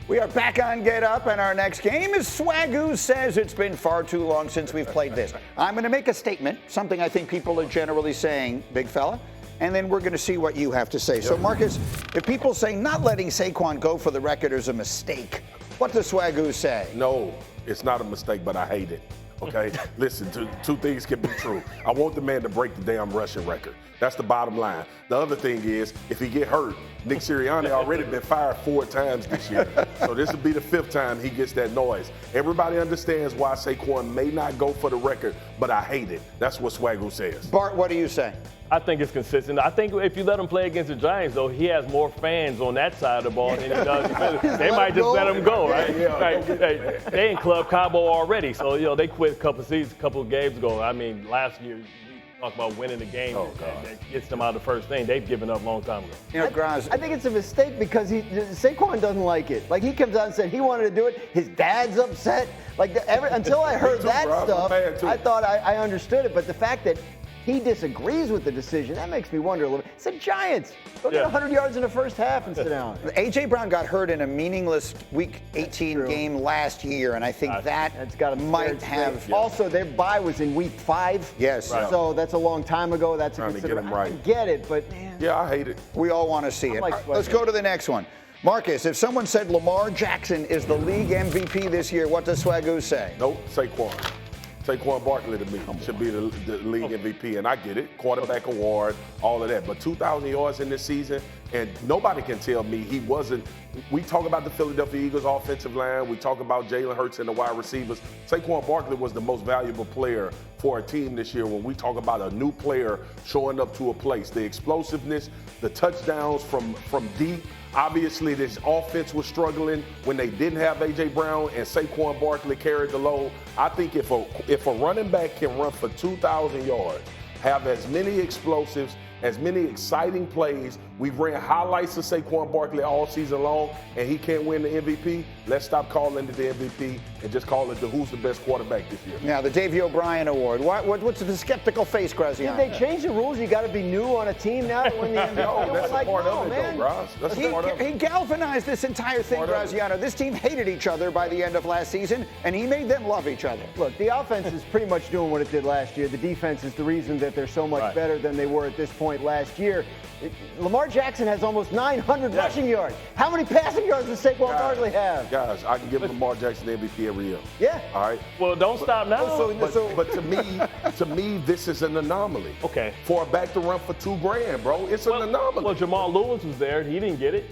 We are back on Get Up, and our next game is Swagu Says. It's been far too long since we've played this. I'm going to make a statement, something I think people are generally saying, big fella, and then we're going to see what you have to say. So, Marcus, if people say not letting Saquon go for the record is a mistake, what does Swagu say? No, it's not a mistake, but I hate it. Okay, listen, two things can be true. I want the man to break the damn rushing record. That's the bottom line. The other thing is, if he get hurt, Nick Sirianni already been fired 4 times this year. So this will be the 5th time he gets that noise. Everybody understands why Saquon may not go for the record, but I hate it. That's what Swagu says. Bart, what do you say? I think it's consistent. I think if you let him play against the Giants, though, he has more fans on that side of the ball than he does. They might just let him go, right? They in Club Cabo already, so they quit a couple of games ago. I mean, last year we talked about winning the game that gets them out of the first thing. They've given up a long time ago. I think it's a mistake because Saquon doesn't like it. Like, he comes out and said he wanted to do it. His dad's upset. Like, until I heard that stuff, I thought I understood it. But the fact that he disagrees with the decision, that makes me wonder a little bit. It's the Giants. Go get 100 yards in the first half and sit down. A.J. Brown got hurt in a meaningless Week 18 game last year, and I think that's might have. Also, their bye was in Week 5. Yes. Right. So that's a long time ago. That's trying to get him right. I get it, but man. Yeah, I hate it. We all want to see it. Let's go to the next one. Marcus, if someone said Lamar Jackson is the league MVP this year, what does Swagu say? Nope, Saquon. Saquon Barkley to me should be the league MVP, and I get it, quarterback award, all of that. But 2,000 yards in this season, and nobody can tell me he wasn't. We talk about the Philadelphia Eagles offensive line. We talk about Jalen Hurts and the wide receivers. Saquon Barkley was the most valuable player for a team this year when we talk about a new player showing up to a place. The explosiveness, the touchdowns from deep. Obviously, this offense was struggling when they didn't have A.J. Brown, and Saquon Barkley carried the load. I think if a running back can run for 2,000 yards, have as many explosives, as many exciting plays. We've ran highlights of Saquon Barkley all season long, and he can't win the MVP. Let's stop calling it the MVP and just call it the who's the best quarterback this year. Now, the Davey O'Brien Award. What's the skeptical face, Graziano? Did they change the rules? You got to be new on a team now to win the MVP? No, that's a part of it, though, Graz. That's a part of it. He galvanized this entire thing, Graziano. This team hated each other by the end of last season, and he made them love each other. Look, the offense is pretty much doing what it did last year. The defense is the reason that they're so much better than they were at this point last year. Lamar Jackson has almost 900 rushing yards. How many passing yards does Saquon Barkley have? Guys, I can give Lamar Jackson the MVP every year. Yeah. All right. Well, don't stop now. But to me, this is an anomaly. Okay. For a back to run for $2,000, bro, it's an anomaly. Well, Jamal Lewis was there. He didn't get it.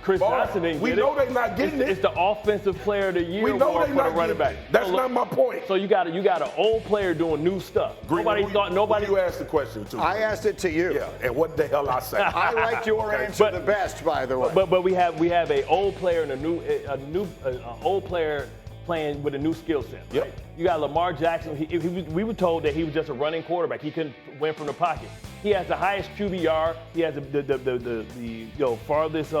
Chris Johnson didn't get it. We know they're not getting it. It's the offensive player of the year. We know they're for not the running back. That's not my point. So you got an old player doing new stuff. Nobody. You asked the question too. I asked it to you. Yeah. And what the hell I say? I liked your answer the best, by the way. But we have an old player and an old player playing with a new skill set. Right? Yep. You got Lamar Jackson. We were told that he was just a running quarterback. He couldn't win from the pocket. He has the highest QBR. He has the farthest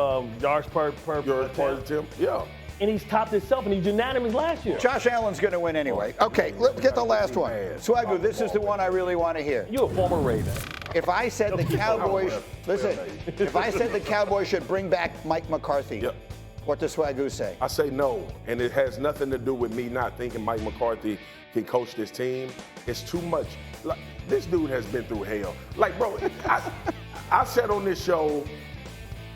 yards per attempt. Yeah. And he's topped himself, and he's unanimous last year. Josh Allen's going to win anyway. Okay, let's get the last one. Swagu, this is the one I really want to hear. You're a former Raven. If I said the Cowboys, if I said the Cowboys should bring back Mike McCarthy, what does Swagu say? I say no, and it has nothing to do with me not thinking Mike McCarthy can coach this team. It's too much. Like, this dude has been through hell. Like, bro, I said on this show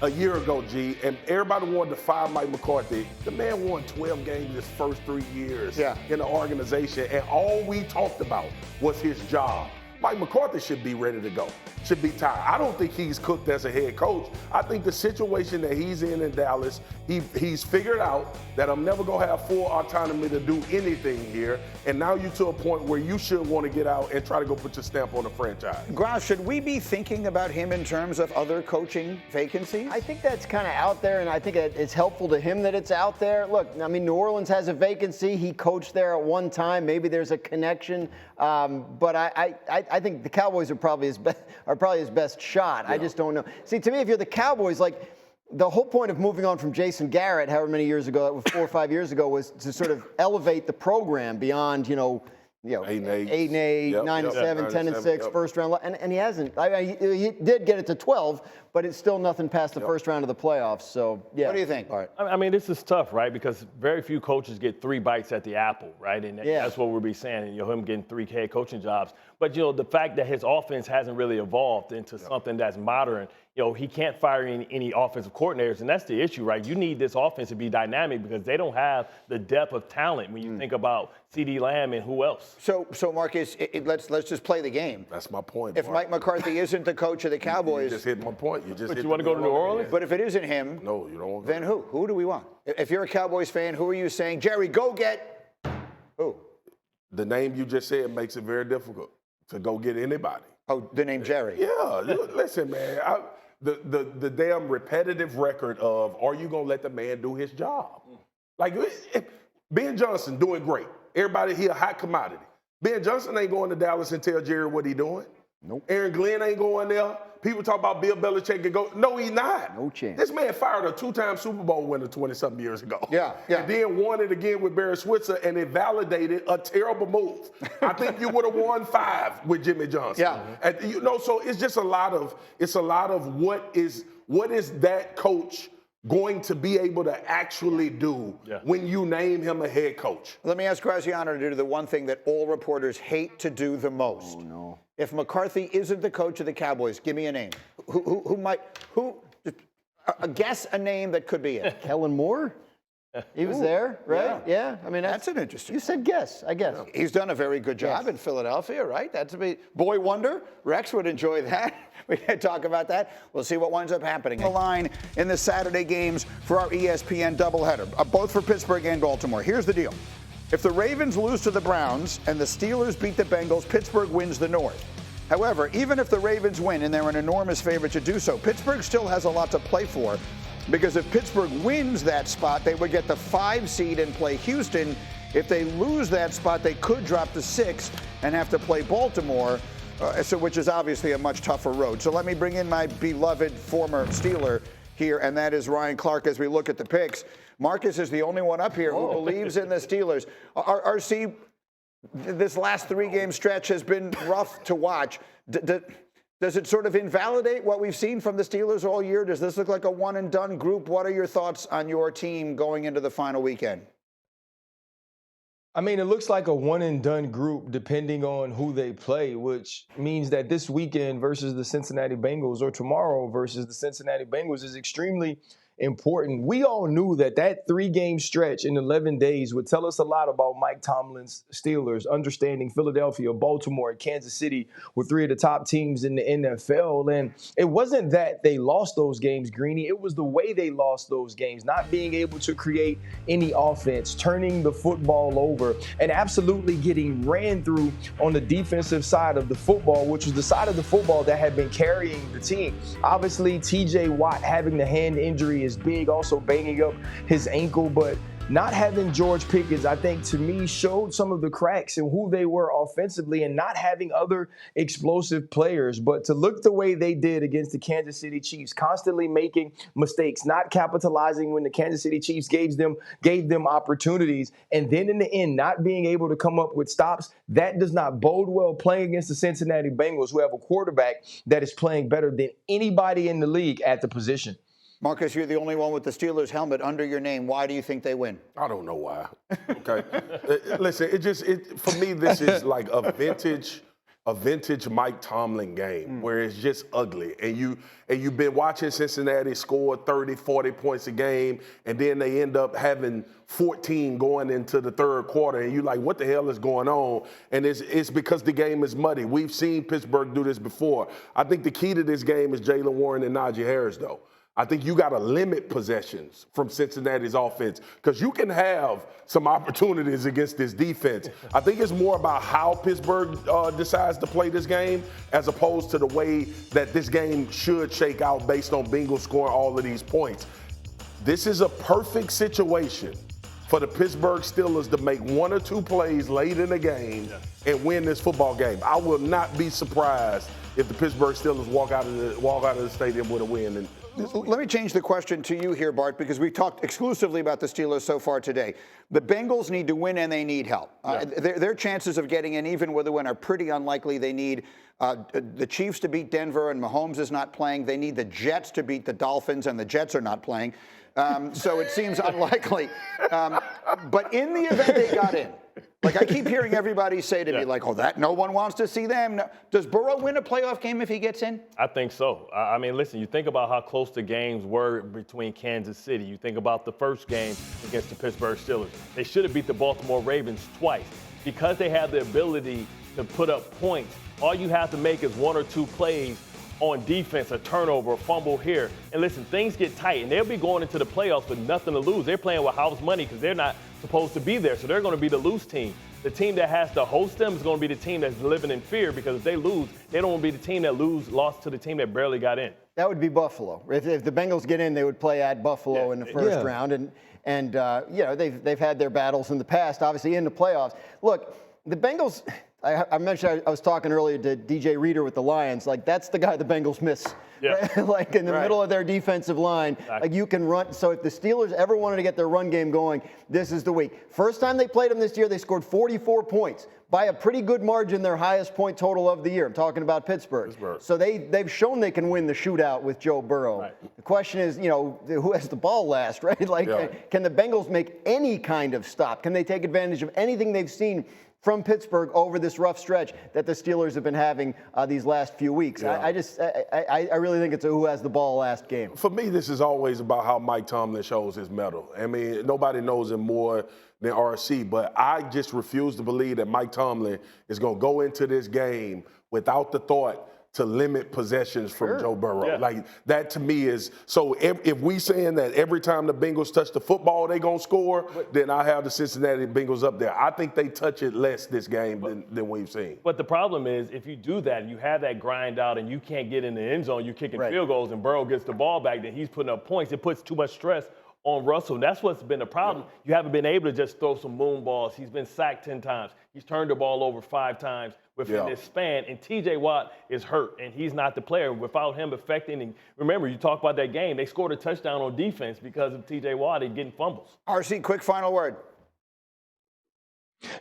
a year ago, G, and everybody wanted to fire Mike McCarthy. The man won 12 games his first 3 years in the organization, and all we talked about was his job. Mike McCarthy should be ready to go, should be tired. I don't think he's cooked as a head coach. I think the situation that he's in Dallas, he's figured out that I'm never going to have full autonomy to do anything here. And now you're to a point where you should want to get out and try to go put your stamp on the franchise. Graz, should we be thinking about him in terms of other coaching vacancies? I think that's kind of out there, and I think it's helpful to him that it's out there. Look, I mean, New Orleans has a vacancy. He coached there at one time. Maybe there's a connection. But I think the Cowboys are probably his best shot. I just don't know. See, to me, if you're the Cowboys, like, the whole point of moving on from Jason Garrett, however many years ago, that was 4 or 5 years ago, was to sort of elevate the program beyond, you know, 8-8, 8-8, 9-7, 10-6, first round, and he hasn't. He did get it to 12, but it's still nothing past the first round of the playoffs. So yeah. What do you think, Bart? I mean, this is tough, right? Because very few coaches get 3 bites at the apple, right? And that's what we'll be saying. You know, him getting 3 head coaching jobs. But you know, the fact that his offense hasn't really evolved into something that's modern. You know, he can't fire any offensive coordinators, and that's the issue, right? You need this offense to be dynamic because they don't have the depth of talent when you think about CeeDee Lamb and who else. So Marcus, let's just play the game. That's my point. If Mike McCarthy isn't the coach of the Cowboys, you just hit my point. But you want to go to New Orleans? But if it isn't him, no, you don't want. Then who? Who do we want? If you're a Cowboys fan, who are you saying, Jerry, go get who? The name you just said makes it very difficult to go get anybody. Oh, the name Jerry. Yeah, listen, man. The damn repetitive record of, are you going to let the man do his job? Like, Ben Johnson doing great. Everybody here, hot commodity. Ben Johnson ain't going to Dallas and tell Jerry what he doing. Nope. Aaron Glenn ain't going there. People talk about Bill Belichick and go. No, he's not. No chance. This man fired a 2-time Super Bowl winner 20-something years ago. Yeah. And then won it again with Barry Switzer, and it validated a terrible move. I think you would have won 5 with Jimmy Johnson. Yeah. And, so it's just a lot of what is that coach going to be able to actually do when you name him a head coach? Let me ask Graziano to do the one thing that all reporters hate to do the most. Oh, no. If McCarthy isn't the coach of the Cowboys, give me a name. Guess a name that could be it. Kellen Moore? He was there, right? Yeah. I mean, that's an interesting. You said guess, I guess. He's done a very good job in Philadelphia, right? That's a big boy wonder. Rex would enjoy that. We can talk about that. We'll see what winds up happening. The line in the Saturday games for our ESPN doubleheader, both for Pittsburgh and Baltimore. Here's the deal. If the Ravens lose to the Browns and the Steelers beat the Bengals, Pittsburgh wins the North. However, even if the Ravens win, and they're an enormous favorite to do so, Pittsburgh still has a lot to play for, because if Pittsburgh wins that spot, they would get the 5 seed and play Houston. If they lose that spot, they could drop to 6 and have to play Baltimore, which is obviously a much tougher road. So let me bring in my beloved former Steeler here, and that is Ryan Clark as we look at the picks. Marcus is the only one up here who believes in the Steelers. RC, this last 3-game stretch has been rough to watch. Does it sort of invalidate what we've seen from the Steelers all year? Does this look like a one-and-done group? What are your thoughts on your team going into the final weekend? I mean, it looks like a one-and-done group depending on who they play, which means that this weekend versus the Cincinnati Bengals or tomorrow versus the Cincinnati Bengals is extremely important. We all knew that 3-game stretch in 11 days would tell us a lot about Mike Tomlin's Steelers, understanding Philadelphia, Baltimore, and Kansas City were 3 of the top teams in the NFL. And it wasn't that they lost those games, Greeny. It was the way they lost those games, not being able to create any offense, turning the football over, and absolutely getting ran through on the defensive side of the football, which was the side of the football that had been carrying the team. Obviously, TJ Watt having the hand injury is big, also banging up his ankle, but not having George Pickens, I think, to me, showed some of the cracks in who they were offensively and not having other explosive players. But to look the way they did against the Kansas City Chiefs, constantly making mistakes, not capitalizing when the Kansas City Chiefs gave them opportunities, and then in the end, not being able to come up with stops, that does not bode well playing against the Cincinnati Bengals, who have a quarterback that is playing better than anybody in the league at the position. Marcus, you're the only one with the Steelers helmet under your name. Why do you think they win? I don't know why. Okay. Listen, for me, this is like a vintage Mike Tomlin game where it's just ugly. And you've been watching Cincinnati score 30, 40 points a game, and then they end up having 14 going into the third quarter, and you're like, what the hell is going on? And it's because the game is muddy. We've seen Pittsburgh do this before. I think the key to this game is Jaylen Warren and Najee Harris, though. I think you got to limit possessions from Cincinnati's offense because you can have some opportunities against this defense. I think it's more about how Pittsburgh decides to play this game as opposed to the way that this game should shake out based on Bengals scoring all of these points. This is a perfect situation for the Pittsburgh Steelers to make 1 or 2 plays late in the game and win this football game. I will not be surprised if the Pittsburgh Steelers walk out of the stadium with a win Let me change the question to you here, Bart, because we've talked exclusively about the Steelers so far today. The Bengals need to win and they need help. Their chances of getting in, even with a win, are pretty unlikely. They need the Chiefs to beat Denver, and Mahomes is not playing. They need the Jets to beat the Dolphins, and the Jets are not playing. So it seems unlikely. But in the event they got in, like I keep hearing everybody say to me, like, oh, that no one wants to see them. No. Does Burrow win a playoff game if he gets in? I think so. I mean, listen, you think about how close the games were between Kansas City. You think about the first game against the Pittsburgh Steelers. They should have beat the Baltimore Ravens twice. Because they have the ability to put up points, all you have to make is one or two plays on defense, a turnover, a fumble here. And listen, things get tight, and they'll be going into the playoffs with nothing to lose. They're playing with house money because they're not supposed to be there, so they're going to be the loose team. The team that has to host them is going to be the team that's living in fear, because if they lose, they don't want to be the team that lost to the team that barely got in. That would be Buffalo. If the Bengals get in, they would play at Buffalo in the first round, and you know, they've had their battles in the past, obviously in the playoffs. Look, the Bengals. I mentioned I was talking earlier to DJ Reader with the Lions. Like, that's the guy the Bengals miss. Yeah. Right? Like, in the middle of their defensive line. Exactly. Like, you can run. So if the Steelers ever wanted to get their run game going, this is the week. First time they played them this year, they scored 44 points. By a pretty good margin, their highest point total of the year. I'm talking about Pittsburgh. So they've shown they can win the shootout with Joe Burrow. Right. The question is, you know, who has the ball last, right? Like, can the Bengals make any kind of stop? Can they take advantage of anything they've seen from Pittsburgh over this rough stretch that the Steelers have been having these last few weeks? I really think it's a who has the ball last game. For me, this is always about how Mike Tomlin shows his mettle. I mean, nobody knows him more than RC, but I just refuse to believe that Mike Tomlin is going to go into this game without the thought to limit possessions from Joe Burrow. Yeah. Like, that to me is, so if we saying that every time the Bengals touch the football, they going to score, then I have the Cincinnati Bengals up there. I think they touch it less this game than we've seen. But the problem is, if you do that, you have that grind out and you can't get in the end zone, you're kicking field goals and Burrow gets the ball back, then he's putting up points. It puts too much stress on Russell. And that's what's been the problem. You haven't been able to just throw some moon balls. He's been sacked 10 times. He's turned the ball over 5 times within this span. And T.J. Watt is hurt, and he's not the player. Without him affecting, and remember, you talk about that game, they scored a touchdown on defense because of T.J. Watt and getting fumbles. RC, quick final word.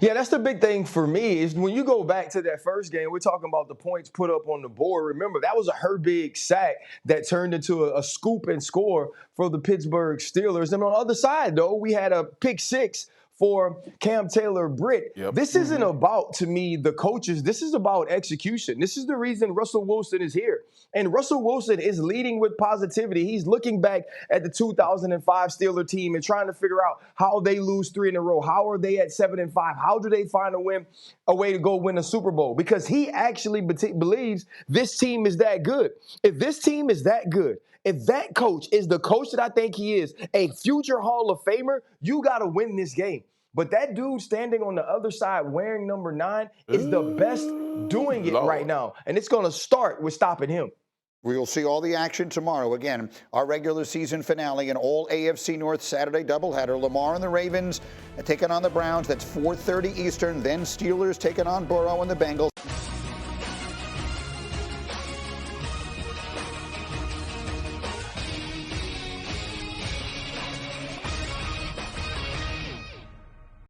Yeah, that's the big thing for me is when you go back to that first game, we're talking about the points put up on the board. Remember, that was a Herbig sack that turned into a scoop and score for the Pittsburgh Steelers. And on the other side, though, we had a pick six for Cam Taylor-Britt. This isn't about, to me, the coaches. This is about execution. This is the reason Russell Wilson is here. And Russell Wilson is leading with positivity. He's looking back at the 2005 Steeler team and trying to figure out how they lose 3 in a row. How are they at 7-5? How do they find a way to go win a Super Bowl? Because he actually believes this team is that good. If this team is that good, if that coach is the coach that I think he is, a future Hall of Famer, you got to win this game. But that dude standing on the other side wearing number 9 is the best doing it right now. And it's going to start with stopping him. We will see all the action tomorrow. Again, our regular season finale, an all AFC North Saturday doubleheader. Lamar and the Ravens taking on the Browns. That's 4:30 Eastern. Then Steelers taking on Burrow and the Bengals.